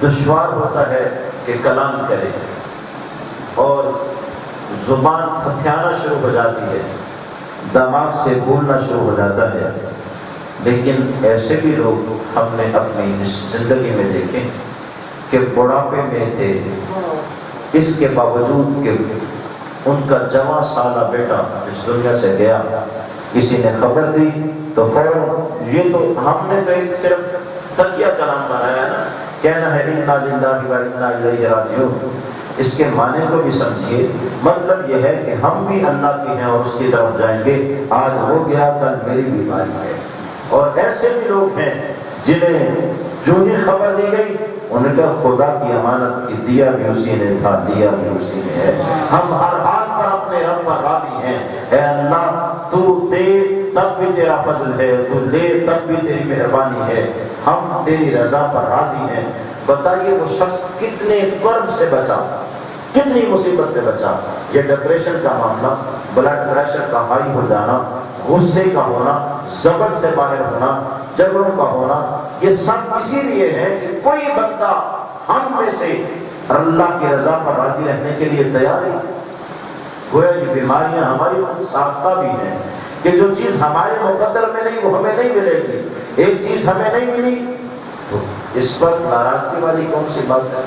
دشوار ہوتا ہے کہ کلام کرے اور زبان تھتھیانا شروع ہو جاتی ہے، دماغ سے بولنا شروع ہو جاتا ہے. لیکن ایسے بھی لوگ ہم نے اپنی اس زندگی میں دیکھے کہ بڑھاپے میں تھے، اس کے باوجود کہ ان کا جوان سالہ بیٹا اس دنیا سے گیا، کسی نے خبر دی تو فوراً یہ تو ہم نے تو ایک صرف تقیہ کلام بنایا نا، کہنا ہے انا للہ و انا الیہ راجعون. اس کے معنی کو بھی سمجھیے، مطلب یہ ہے کہ ہم بھی اللہ کے ہیں اور اس کی طرف جائیں گے. آج ہو گیا کل میری بھی باری ہے. اور ایسے بھی لوگ ہیں جنہیں جو ہی خبر دی گئی ان کا خدا کی امانت کی دیا بھی اسی نے تھا، دیا بھی اسی نے ہے. ہم ہر حال پر اپنے رب پر راضی ہیں. اے اللہ تو دے تب بھی تیرا فضل ہے، تو لے تب بھی تیری مہربانی ہے. ہم تیری رضا پر راضی ہیں. بتائیے وہ شخص کتنے کرب سے بچا، کتنی مصیبت سے بچا. یہ ڈپریشن کا معاملہ، بلڈ پریشر کا ہائی ہو جانا، غصے کا ہونا، زبر سے باہر ہونا، جھگڑوں کا ہونا، یہ سب اسی لیے ہے کہ کوئی بندہ ہم میں سے اللہ کی رضا پر راضی رہنے کے لیے تیار ہے. گویا یہ بیماریاں ہماری خود ساختہ بھی ہیں کہ جو چیز ہمارے مقدر میں نہیں وہ ہمیں نہیں ملے گی. ایک چیز ہمیں نہیں ملی تو اس پر ناراضگی والی کون سی بات ہے.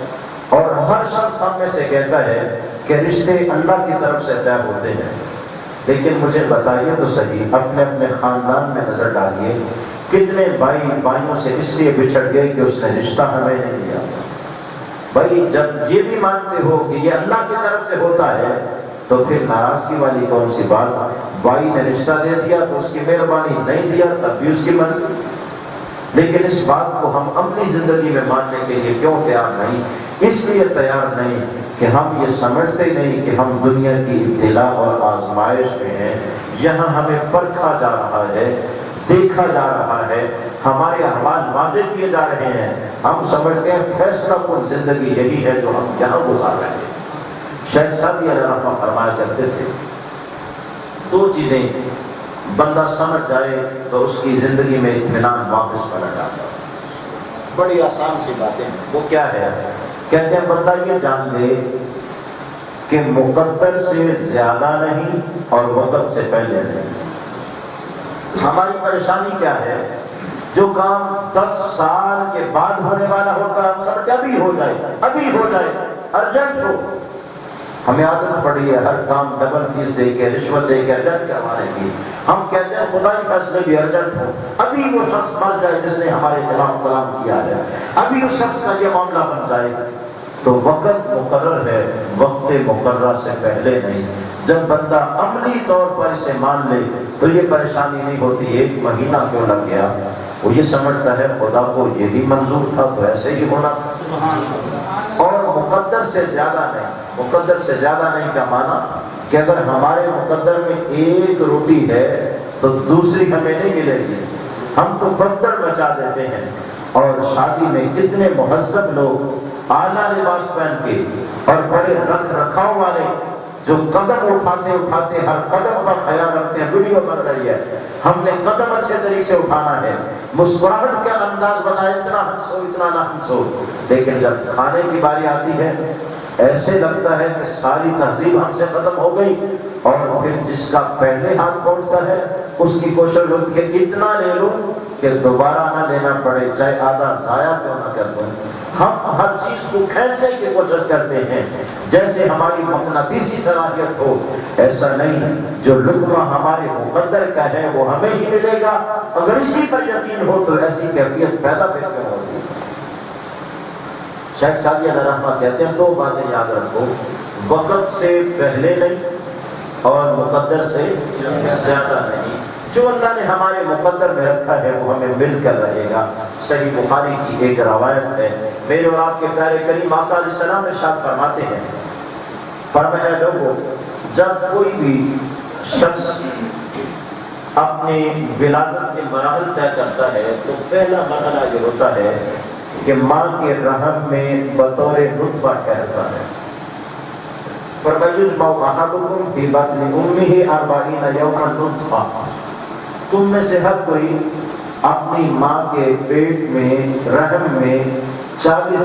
اور ہر شخص ہم میں سے کہتا ہے کہ رشتے اللہ کی طرف سے طے ہوتے ہیں. لیکن مجھے بتائیے تو صحیح، اپنے اپنے خاندان میں نظر ڈالیے، کتنے بھائی بھائیوں سے اس لیے بچھڑ گئے کہ اس نے رشتہ ہمیں نہیں دیا. بھائی جب یہ بھی مانتے ہو کہ یہ اللہ کی طرف سے ہوتا ہے تو پھر ناراضگی والی کون سی بات. بھائی نے رشتہ دے دیا تو اس کی مہربانی، نہیں دیا تب بھی اس کی مرضی. لیکن اس بات کو ہم اپنی زندگی میں ماننے کے لیے کیوں تیار نہیں؟ اس لیے تیار نہیں کہ ہم یہ سمجھتے نہیں کہ ہم دنیا کی ابتلا اور آزمائش میں ہیں. یہاں ہمیں پرکھا جا رہا ہے، دیکھا جا رہا ہے، ہمارے اعمال واضح کیے جا رہے ہیں. ہم سمجھتے ہیں فیصلہ کن زندگی یہی ہے جو ہم یہاں گزار رہے ہیں. شیخ سعدی علیہ رحمہ فرمایا کرتے تھے دو چیزیں بندہ سمجھ جائے تو اس کی زندگی میں اطمینان واپس پلٹ آتا ہے. بڑی آسان سی باتیں. وہ کیا ہے؟ کہتے ہیں بندہ یہ جان لے کہ مقدر سے زیادہ نہیں اور وقت سے پہلے نہیں. ہماری پریشانی کیا ہے؟ جو کام 10 سال کے بعد ہونے والا ہوتا ہے ہم سمجھتے ابھی ہو جائے، ابھی ہو جائے، ارجنٹ ہو. ہمیں عادت پڑی ہے ہر کام ڈبل فیس دے کے، رشوت دے کے ارجنٹ کروانے کی. ہم کہتے ہیں خدائی فیصلے بھی ارجنٹ ہو، ابھی وہ شخص مر جائے جس نے ہمارے خلاف کلام کیا ہے، ابھی اس شخص کا یہ معاملہ بن جائے. تو وقت مقرر ہے، وقت مقررہ سے پہلے نہیں. جب بندہ عملی طور پر اسے مان لے تو یہ پریشانی نہیں ہوتی 1 مہینہ کیوں لگ گیا. وہ یہ سمجھتا ہے خدا کو یہی منظور تھا تو ایسے ہی ہونا تھا. اور مقدر سے زیادہ نہیں. مقدر سے زیادہ نہیں کا معنی کہ اگر ہمارے مقدر میں 1 روٹی ہے تو دوسری ہمیں نہیں ملے گی، ہم تو بدتر بچا دیتے ہیں. اور شادی میں کتنے مہذب لوگ اعلیٰ لباس پہن کے اور بڑے رکھ رکھاؤ والے جو قدم اٹھاتے اٹھاتے ہر قدم پر خیال رکھتے ہیں. ویڈیو بن رہی ہے، ہم نے قدم اچھے طریقے سے اٹھانا ہے، مسکراہٹ کا انداز بنائے، اتنا ہنسو اتنا نہ ہنسو. لیکن جب کھانے کی باری آتی ہے ایسے لگتا ہے کہ ساری تہذیب ہم سے ختم ہو گئی. اور پھر جس کا پہلے ہاتھ پہنچتا ہے اس کی کوشش ہوتی ہے اتنا لے لوں کہ دوبارہ نہ لینا پڑے، چاہے آدھا ضائع کیوں نہ کر دوں. ہم ہر چیز کو کھینچنے کی کوشش کرتے ہیں جیسے ہماری مقناطیسی صلاحیت ہو. ایسا نہیں، جو لقمہ ہمارے مقدر کا ہے وہ ہمیں ہی ملے گا. اگر اسی پر یقین ہو تو ایسی کیفیت پیدا پھر کیوں ہوتی. شیخ سعدی علیہ رحمہ کہتے ہیں 2 باتیں یاد رکھو، وقت سے پہلے نہیں اور مقدر سے زیادہ نہیں. جو اللہ نے ہمارے مقدر میں رکھا ہے وہ ہمیں مل کر رہے گا. صحیح بخاری کی ایک روایت ہے، میرے اور آپ کے پیارے کریم آقا علیہ السلام ارشاد فرماتے ہیں، فرمایا لوگوں جب کوئی بھی شخص اپنے ولادت کے مراحل طے کرتا ہے تو پہلا مرحلہ یہ ہوتا ہے کہ ماں کے رحم میں بطور نطفہ ٹھہرتا ہے. فَيُجْمَعُ أَحَدُكُمْ فِي بَطْنِ أُمِّهِ 40 يَوْمًا نُطْفَةً. تم میں سے ہر کوئی اپنی ماں کے پیٹ میں رحم میں 40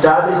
40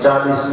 40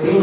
3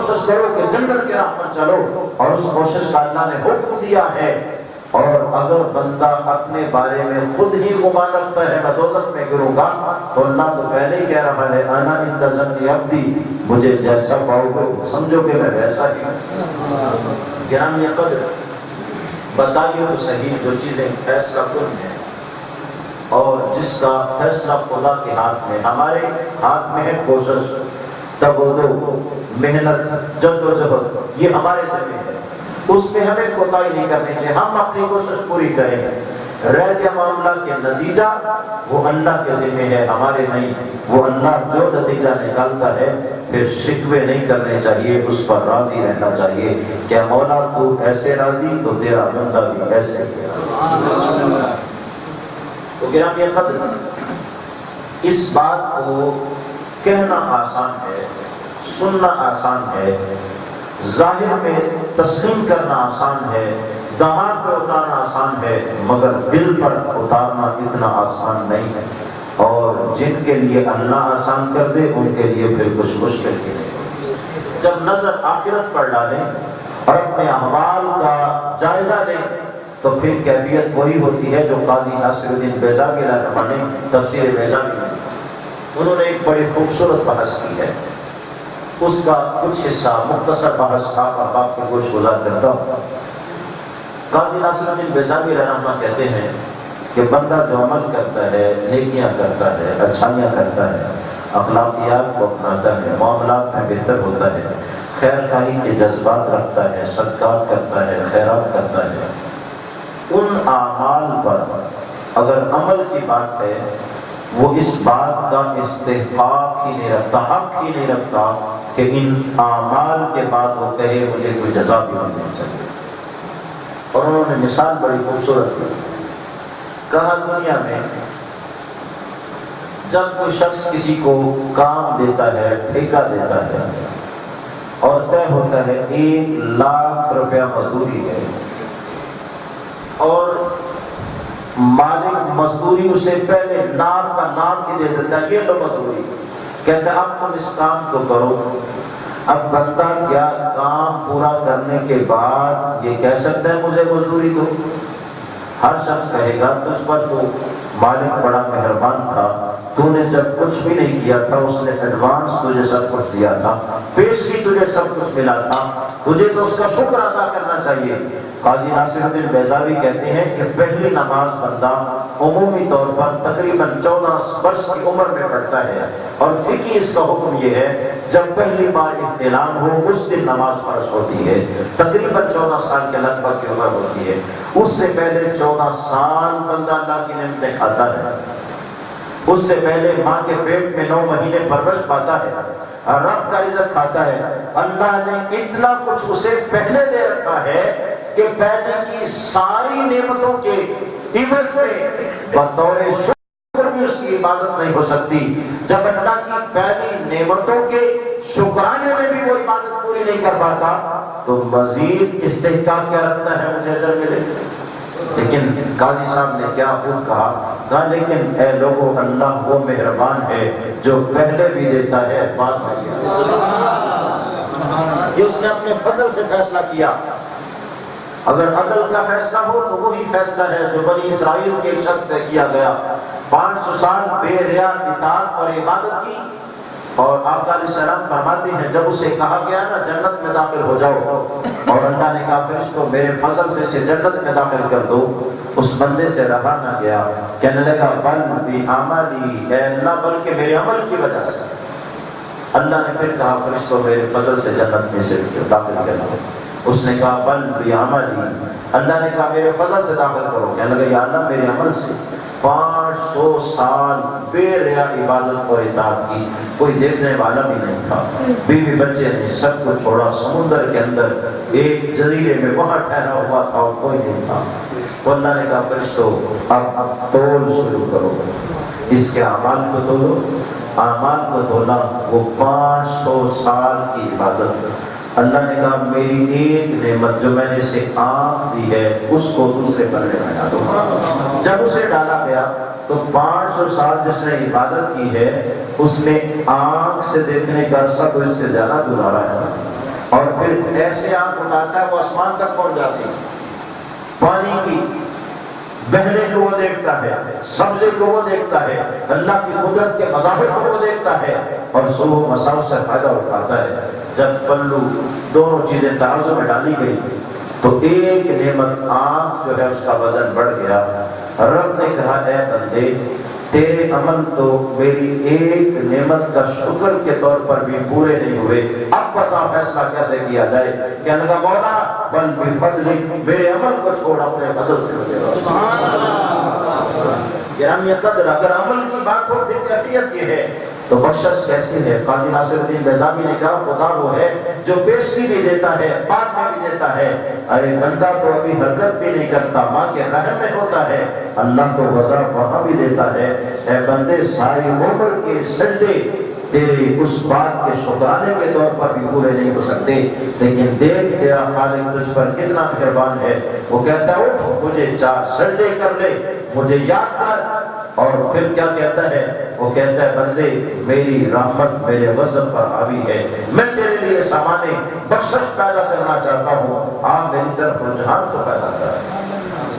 کوشش کرو کہ جنت کے راہ پر چلو، اور اس کوشش کا اللہ نے حکم دیا ہے۔ اور اگر بندہ اپنے بارے میں خود ہی گمان رکھتا ہے میں دوزخ میں گروں گا، تو اللہ تو پہلے ہی کہہ رہا ہے انا عند ظن عبدی، مجھے جیسا پاؤ گے سمجھو کہ میں ویسا ہی ہوں۔ گرامی قدر، بتائیے تو صحیح، جو چیزیں فیصلہ کن ہیں اور جس کا فیصلہ خدا کے ہاتھ میں، ہمارے ہاتھ میں ہے کوشش، تگودو، محنت، جدوجہد، یہ ہمارے ذمہ ہے، اس میں ہمیں کوتاہی نہیں کرنی چاہیے، ہم اپنی کوشش پوری کریں۔ رہ گیا معاملہ کے نتیجہ وہ اللہ کے ذمہ ہے، ہمارے نہیں۔ وہ اللہ جو نتیجہ نکالتا ہے پھر شکوے نہیں کرنے چاہیے، اس پر راضی رہنا چاہیے کہ مولا تو ایسے راضی تو تیرا بندہ بھی ایسے۔ تو گرامی قدر، اس بات کو کہنا آسان ہے، سننا آسان ہے، ظاہر میں تسلیم کرنا آسان ہے، دماغ پر اتارنا آسان ہے، مگر دل پر اتارنا اتنا آسان نہیں ہے۔ اور جن کے لیے اللہ آسان کر دے ان کے لیے پھر کچھ مشکل ہی نہیں۔ جب نظر آخرت پر ڈالیں اور اپنے احوال کا جائزہ لیں تو پھر کیفیت وہی ہوتی ہے جو قاضی ناصر الدین بیضاوی رحمہ نے تفسیر بیضاوی میں انہوں نے ایک بڑی خوبصورت بحث کی ہے، اس کا کچھ حصہ مختصر بحث آپ کے گوش گزار کرتا ہوں۔ قاضی ناصر الدین بیضاوی رحمہ کہتے ہیں کہ بندہ جو عمل کرتا ہے، نیکیاں کرتا ہے، اچھائیاں کرتا ہے، اخلاقیات کو اپناتا ہے، معاملات میں بہتر ہوتا ہے، خیر خواہی کے جذبات رکھتا ہے، صدقات کرتا ہے، خیرات کرتا ہے، ان اعمال پر اگر عمل کی بات ہے وہ اس بات کا استحقاق ہی نہیں رکھتا، حق ہی نہیں رکھتا کہ ان اعمال کے بعد وہ کہے مجھے کوئی جزا بھی نہیں مل سکتی۔ اور انہوں نے مثال بڑی خوبصورت دی، کہا دنیا میں جب کوئی شخص کسی کو کام دیتا ہے، ٹھیکہ دیتا ہے اور طے ہوتا ہے 1,00,000 روپیہ مزدوری ہے، اور مالک مزدوری اسے پہلے نام کا نام ہی دے دیتا ہے، یہ لو مزدوری، کہتا ہے اب تم اس کام کو کرو۔ اب بندہ کیا کام پورا کرنے کے بعد یہ کہہ سکتا ہے مجھے مزدوری دو؟ ہر شخص کہے گا تجھ پر تو مالک بڑا مہربان تھا، تو نے جب کچھ بھی نہیں کیا تھا اس نے ایڈوانس تجھے سب کچھ دیا تھا، پیشگی تجھے سب کچھ ملا تھا، تجھے تو اس کا شکر ادا کرنا چاہیے۔ قاضی ناصر الدین بیضاوی کہتے ہیں کہ پہلی نماز بندہ عمومی طور پر تقریباً 14 برس کی عمر میں پڑھتا ہے، اور فقہی اس کا حکم یہ ہے جب پہلی بار احتلام ہو اس دن نماز فرض ہوتی ہے، تقریباً 14 سال کے لگ بھگ کی عمر ہوتی ہے۔ اس سے پہلے 14 سال بندہ اللہ کی نعمتیں کھاتا ہے، اس سے پہلے ماں کے پیٹ میں 9 مہینے پرورش پاتا ہے، رب کا رزق کھاتا ہے، اللہ نے اتنا کچھ اسے پہلے دے رکھا ہے کہ پہلے کی ساری نعمتوں کے عوض میں بطور شکر بھی اس کی عبادت نہیں ہو سکتی۔ جب اللہ کی پہلی نعمتوں کے شکرانے میں بھی وہ عبادت پوری نہیں کر پاتا تو مزید استحقاق کیا رکھتا ہے مجھے اجر ملے۔ لیکن قاضی صاحب نے کیا خوب کہا لیکن اے لوگوں اللہ وہ مہربان ہے جو پہلے بھی دیتا ہے بعد میں بھی۔ یہ اس نے اپنے فضل سے فیصلہ کیا۔ اگر عدل کا فیصلہ ہو تو وہی فیصلہ ہے جو بنی اسرائیل کے شخص سے کیا گیا، 500 سال بے ریا اطاعت اور عبادت کی، اور آقا علیہ السلام فرماتے ہیں جب اسے کہا گیا نا جنت میں داخل ہو جاؤ، اور اللہ نے کہا فرشتوں میرے فضل سے اسے جنت میں داخل کر دو، اس بندے سے رہا نہ گیا، کہنے لگا بل بعملی، اے اللہ بلکہ میرے عمل کی وجہ سے۔ اللہ نے پھر کہا فرشتوں میرے فضل سے جنت میں سے داخل کر دو، اس نے کہا بل بعملی، اللہ نے کہا میرے فضل سے داخل کرو، کہنے لگا یا اللہ میرے عمل سے۔ 500 سال بے ریا عبادت اور اطاعت کی، کوئی دیکھنے والا بھی نہیں تھا، بیوی بچے نے سب کو چھوڑا، سمندر کے اندر ایک جزیرے میں وہاں ٹھہرا ہوا تھا اور کوئی نہیں تھا، تو اللہ نے کہا فرشتوں اب تول شروع کرو، اس کے اعمال کو تولو۔ اعمال کو تولا، وہ 500 سال کی عبادت۔ اللہ نے کہا میری ایک نعمت جو میں نے اسے آنکھ دی ہے اس کو دوسرے پلڑے میں ڈالو۔ جب اسے ڈالا گیا تو 500 سال جس نے عبادت کی ہے اس نے آنکھ سے دیکھنے کا عرصہ تو اس سے زیادہ گزارا ہے، اور پھر ایسے آنکھ اٹھاتا ہے وہ آسمان تک پہنچ جاتی ہے، پانی کی بہنے کو وہ دیکھتا ہے، سبزے کو وہ دیکھتا ہے، اللہ کی قدرت کے مظاہر کو وہ دیکھتا ہے اور صبح مساء سے فائدہ اٹھاتا ہے۔ جب پلو دونوں چیزیں ترازو میں ڈالی گئی تو ایک نعمت آنکھ جو ہے اس کا وزن بڑھ گیا۔ رب نے کہا اے بندے تیرے عمل تو میری ایک نعمت کا شکر کے طور پر بھی پورے نہیں ہوئے، اب بتا فیصلہ کیسے کیا جائے؟ کہنے لگا مولا بل بفضلک، میرے عمل کو چھوڑ اپنے فضل سے مجھے سبحان اللہ۔ گرامی قدر اگر عمل کی بات ہو پھر کیفیت یہ ہے تو بخشش کیسی ہے؟ قاضی ناصر الدین بیضاوی نے کہا خدا وہ ہے جو پیشگی بھی دیتا ہے بعد میں بھی دیتا ہے۔ ارے بندہ تو ابھی حرکت بھی نہیں کرتا، ماں کے رحم میں ہوتا ہے، اللہ تو غذا وہاں بھی دیتا ہے۔ اے بندے ساری عمر کے سجدے تیرے اس بات کے شکرانے کے طور پر بھی پورے نہیں ہو سکتے، لیکن دیکھ تیرا خالق تجھ پر کتنا مہربان ہے۔ وہ کہتا ہے اٹھ مجھے 4 سجدے کر لے، مجھے یاد کر۔ اور پھر کیا کہتا ہے؟ وہ کہتا ہے بندے میری رحمت میرے غضب پر حاوی ہے، میں تیرے لیے سامان بخشش پیدا کرنا چاہتا ہوں، آپ میری طرف رجحان تو پیدا کر۔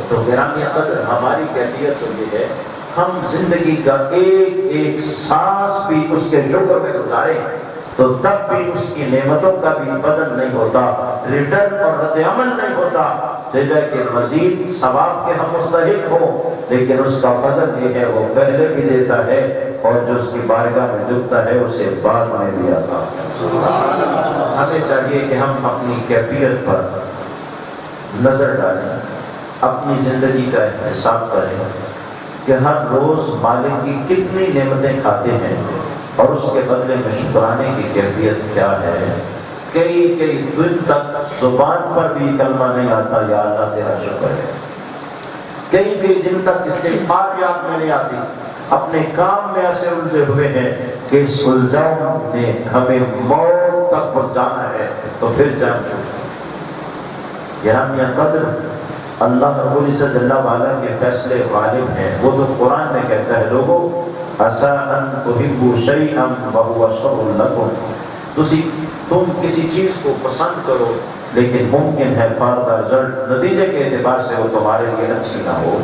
تو گرامی قدر ہماری کیفیت تو یہ ہے ہم زندگی کا ایک ایک سانس بھی اس کے شکر میں گزاریں تو تب بھی اس کی نعمتوں کا بھی بدل نہیں ہوتا، ریٹرن اور رد عمل نہیں ہوتا، جگہ کے مزید ثواب کے ہم مستحق ہوں، لیکن اس کا فضل یہ ہے وہ پہلے بھی دیتا ہے اور جو اس کی بارگاہ میں جھکتا ہے اسے بعد میں بھی آتا ہے۔ ہمیں چاہیے کہ ہم اپنی کیفیت پر نظر ڈالیں، اپنی زندگی کا احتساب کریں کہ ہر روز مالک کی کتنی نعمتیں کھاتے ہیں اور اس کے بدلے میں شکرانے کی کیفیت کیا ہے۔ کئی دن تک زبان پر بھی کلمہ نہیں آتا یا اللہ تیرا شکر ہے، کئی دن تک استغفار یاد میں نہیں آتی، اپنے کام میں ایسے الجھے ہوئے ہیں کہ اس الجھن نے ہمیں موت تک پہنچانا ہے تو پھر جان چکے۔ گرامی قدر اللہ رب العزت جل وعلا کے فیصلے غالب ہیں، وہ تو قرآن میں کہتا ہے لوگوں عسیٰ ان تحبوا شیئا وہو شر لکم، تم کسی چیز کو پسند کرو لیکن ممکن ہے فارغ رزلٹ نتیجے کے اعتبار سے وہ تمہارے لیے اچھی نہ ہو۔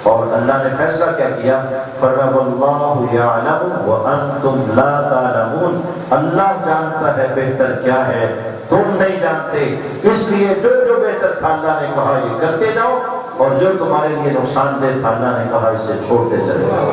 اور اللہ نے فیصلہ کیا کیا؟ فرمایا واللہ یعلم وانتم لا تعلمون، اللہ جانتا ہے بہتر کیا ہے تم نہیں جانتے، اس لیے جو بہتر تھا اللہ نے کہا یہ کرتے جاؤ اور جو تمہارے لیے نقصان دہ تھا اللہ نے کہا اسے چھوڑتے چلے جاؤ۔